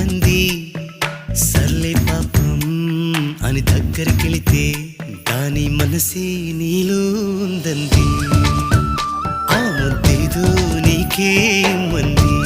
అంది. సర్లే పాపం అని దగ్గరికెళితే దాని మనసే నీలో ఉందంది. ఆ ముద్దేదో నీకే ఇమ్మంది.